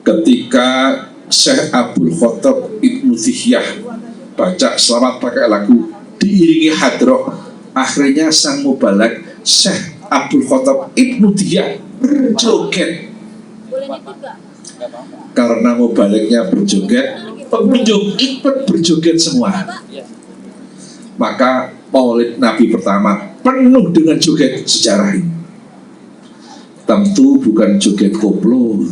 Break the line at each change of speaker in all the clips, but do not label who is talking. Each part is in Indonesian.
ketika Syekh Abdul Khattab Ibnu Dihyah baca selamat pakai lagu diiringi hadroh, akhirnya sang mubalak Syekh Abdul Khattab Ibnu Dihyah berjoget. Karena mubalaknya berjoget, pengunjung ikut berjoget semua. Maka Maulid Nabi pertama penuh dengan joget sejarah ini. Tentu bukan joget koplo.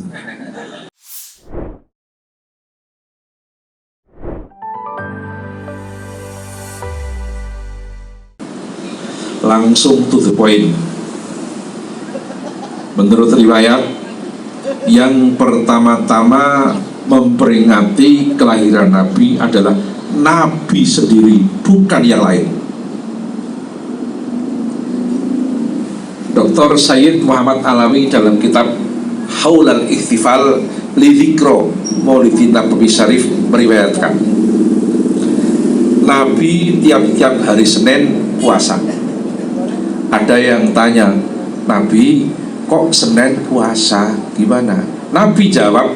Langsung to the point. Menurut riwayat, yang pertama-tama memperingati kelahiran Nabi adalah Nabi sendiri, bukan yang lain. Dr. Sayyid Muhammad Alawi dalam kitab Haulal Ihtifal Lidhikro Maulidin Nabi Syarif meriwayatkan, Nabi tiap-tiap hari Senin puasa. Ada yang tanya, Nabi kok Senin puasa, gimana? Nabi jawab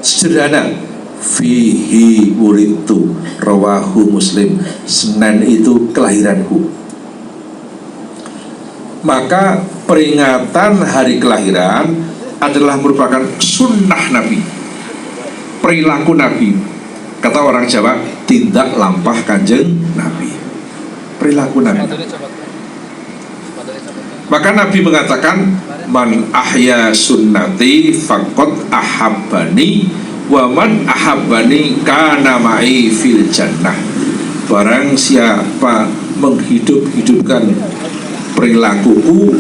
sederhana, fihi wuritu rawahu Muslim, Senin itu kelahiranku. Maka peringatan hari kelahiran adalah merupakan sunnah Nabi, perilaku Nabi. Kata orang Jawa, tindak lampah kanjeng Nabi, perilaku Nabi. Maka Nabi mengatakan, man ahya sunnati faqad ahabbani wa man ahabbani kana ma'i fil jannah. Barang siapa menghidupkan perilakuku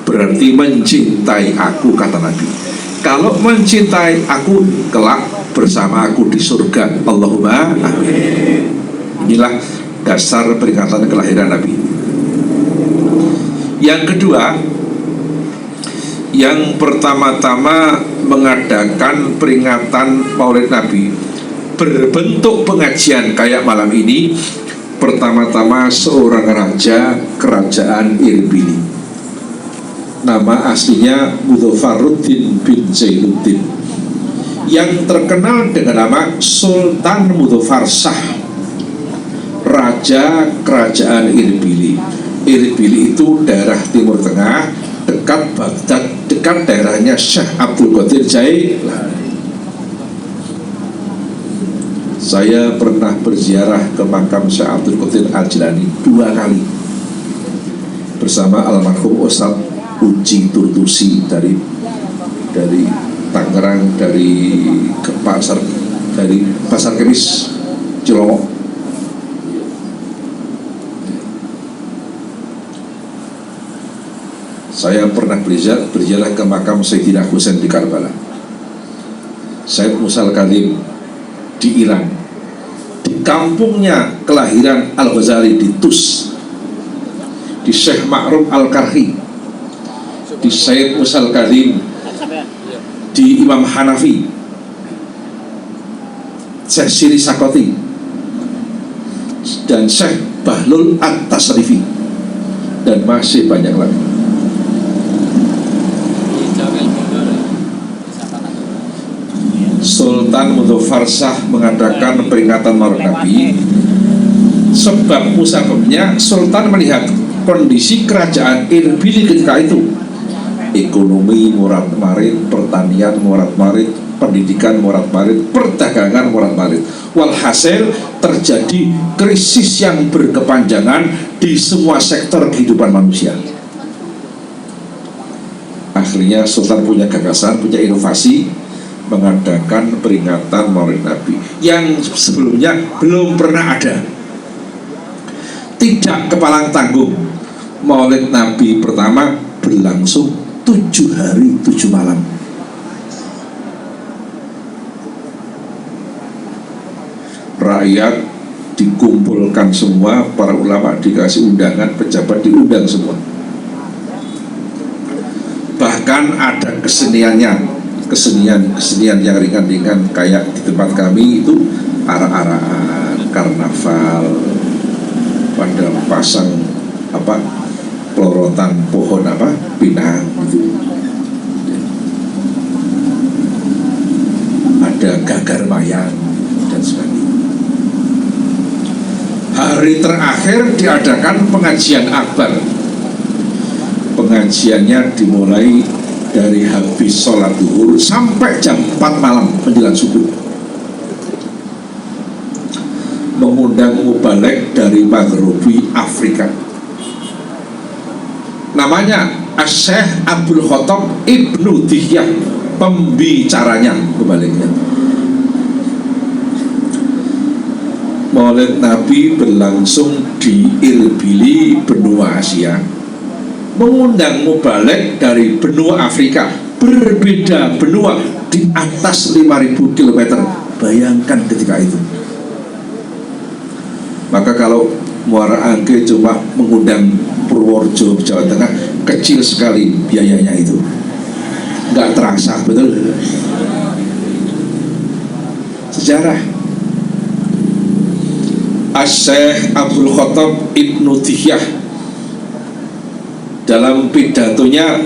berarti mencintai aku, kata Nabi. Kalau mencintai aku, kelak bersama aku di surga. Allahumma amin. Inilah dasar peringatan kelahiran Nabi. Yang kedua, yang pertama-tama mengadakan peringatan Maulid Nabi berbentuk pengajian kayak malam ini, pertama-tama seorang raja kerajaan Irbili, nama aslinya Mudzafaruddin bin Zainuddin, yang terkenal dengan nama Sultan Mudzafarsah, raja kerajaan Irbili. Irbili itu daerah Timur Tengah, dekat Baghdad, dekat daerahnya Syekh Abdul Qadir Jailani. Saya pernah berziarah ke makam Syekh Abdul Qadir Al-Jilani 2 kali bersama almarhum Ustadz Uji Turtusi dari Tangerang, dari Pasar Kemis Cilongok. Saya pernah berziarah ke makam Sayyidina Husain di Karbala, Sayyid Musa Al-Kadhim di Iran, di kampungnya kelahiran Al-Ghazali di Tus, di Syekh Ma'ruf Al-Karhi, di Sayyid Musa Al-Kadhim, di Imam Hanafi, Syekh Siri Sakoti, dan Syekh Bahlul At-Tasrifi, dan masih banyak lagi. Sultan Mudzafarsah mengadakan peringatan Maulid Nabi. Sebab musababnya Sultan melihat kondisi kerajaan Irbili ketika itu, ekonomi morat-marit, pertanian morat-marit, pendidikan morat-marit, perdagangan morat-marit. Walhasil terjadi krisis yang berkepanjangan di semua sektor kehidupan manusia. Akhirnya Sultan punya gagasan, punya inovasi, mengadakan peringatan Maulid Nabi yang sebelumnya belum pernah ada. Tidak kepalang tanggung, Maulid Nabi pertama berlangsung 7 hari 7 malam. Rakyat dikumpulkan semua, para ulama dikasih undangan, pejabat diundang semua. Bahkan ada keseniannya, kesenian yang ringan-ringan kayak di tempat kami itu arak-arakan, karnaval, pada pasang pelorotan pohon pinang gitu. ada Gagar Mayang dan sebagainya. Hari terakhir diadakan pengajian akbar. Pengajiannya dimulai dari habis sholat zuhur sampai jam 4 malam menjelang subuh. Mengundang mubalek dari Maghribi Afrika. Namanya Syekh Abdul Khattab Ibnu Dihyah, pembicaranya mubaleknya. Maulid Nabi berlangsung di Irbili, benua Asia. Mengundang mubalek dari benua Afrika, berbeda benua di atas 5.000 km. Bayangkan ketika itu. Maka kalau Muara Angke cuma mengundang Purworejo, Jawa Tengah, kecil sekali biayanya itu, nggak terasa, betul? Sejarah. Syekh Abdul Khattab Ibnu Dihyah dalam pidatonya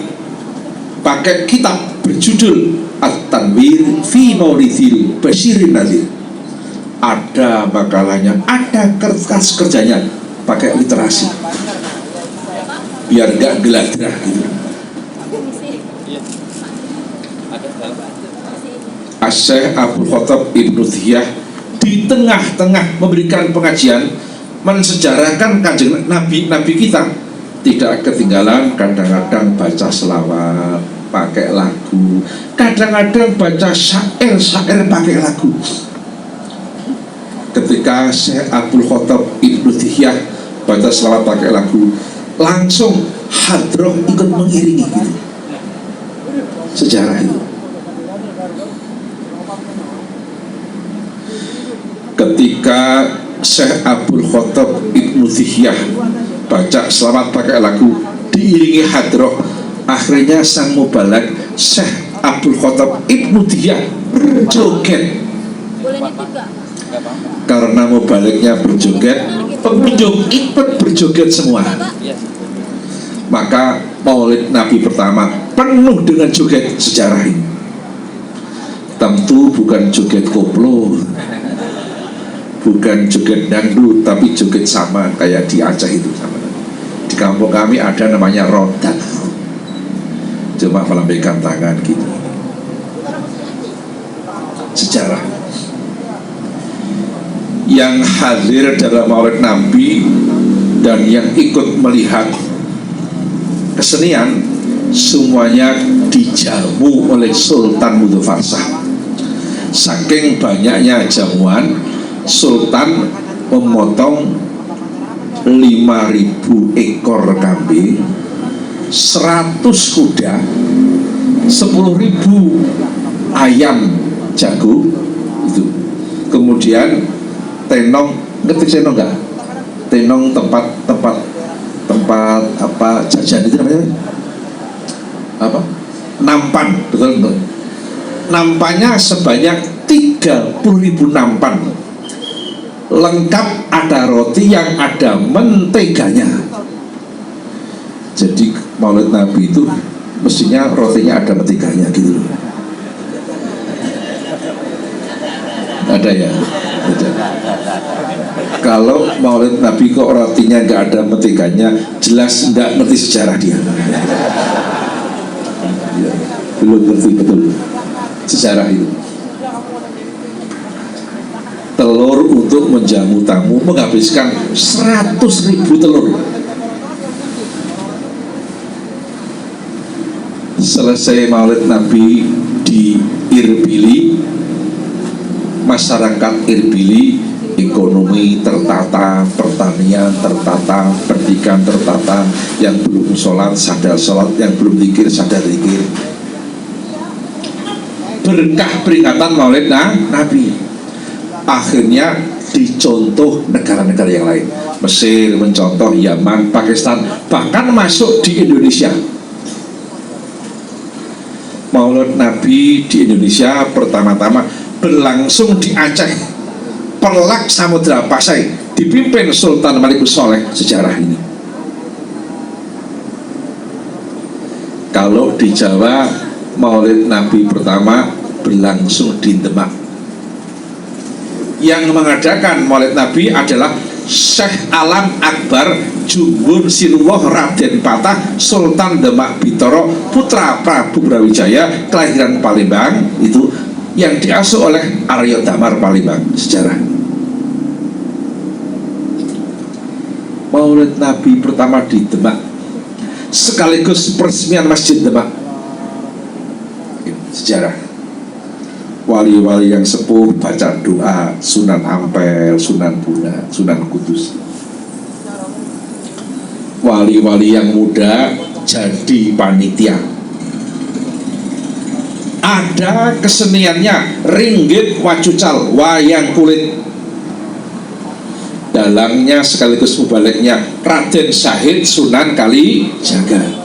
pakai kitab berjudul At-Tanwir fi Maulidil Basyirin Nadhir. Ada makalahnya, ada kertas kerjanya, pakai literasi biar gak geladrah gitu. Syekh Abdul Khattab Ibnu Dihyah di tengah-tengah memberikan pengajian, mensejarahkan kanjeng Nabi kita. Tidak ketinggalan, kadang-kadang baca selawat pakai lagu, kadang-kadang baca syair pakai lagu. Ketika Syekh Abdul Khattab Ibnu Dihyah baca selawat pakai lagu, langsung hadroh ikut mengiringi gitu. Sejarah itu. Ketika Syekh Abdul Khattab Ibnu Dihyah baca selawat pakai lagu diiringi hadroh, akhirnya sang mubalak Syekh Abdul Khattab Ibnu Dihyah berjoget. Karena mubaliknya berjoget, pengunjung ikut berjoget semua. Maka Maulid Nabi pertama penuh dengan joget sejarah ini. Tentu bukan joget koplo, bukan joget dangdut, tapi joget sama kayak di Aceh itu. Sama. Di kampung kami ada namanya rodat, cuma melambaikan tangan gitu. Sejarah. Yang hadir dalam Maulid Nabi dan yang ikut melihat kesenian semuanya dijamu oleh Sultan Muzaffar. Saking banyaknya jamuan, Sultan memotong 5.000 ekor kambing, 100 kuda, 10.000 ayam jago itu. Kemudian tenong, ngerti tenong enggak? Tenong tempat apa jajan itu namanya apa? Nampan, betul. Nampannya sebanyak 30.000 nampan. Lengkap, ada roti yang ada menteganya. Jadi Maulid Nabi itu mestinya rotinya ada menteganya gitu loh. Ada ya? Ada. Kalau Maulid Nabi kok rotinya nggak ada menteganya, jelas nggak ngerti sejarah dia. Ya, belum ngerti betul sejarah itu. Telur untuk menjamu tamu menghabiskan 100.000 telur. Selesai Maulid Nabi di Irbili, masyarakat Irbili ekonomi tertata, pertanian tertata, pendidikan tertata, yang belum sholat sadar sholat, yang belum zikir sadar zikir. Berkah peringatan Maulid Nabi akhirnya dicontoh negara-negara yang lain. Mesir mencontoh, Yaman, Pakistan, bahkan masuk di Indonesia. Maulid Nabi di Indonesia pertama-tama berlangsung di Aceh, Pelak Samudra Pasai, dipimpin Sultan Malikus Soleh. Sejarah ini. Kalau di Jawa, Maulid Nabi pertama berlangsung di Demak, Yang mengadakan Maulid Nabi adalah Syekh Alam Akbar Jumhur Sinuwah Raden Patah Sultan Demak Bintoro putra Prabu Brawijaya kelahiran Palembang, itu yang diasuh oleh Aryo Damar Palembang. Sejarah Maulid Nabi pertama di Demak sekaligus peresmian Masjid Demak. Sejarah wali-wali yang sepuh baca doa, Sunan Ampel, Sunan Bunga, Sunan Kudus. Wali-wali yang muda jadi panitia. Ada keseniannya, ringgit wacucal, wayang kulit. Dalangnya sekaligus mubaliknya Raden Syahid Sunan Kalijaga.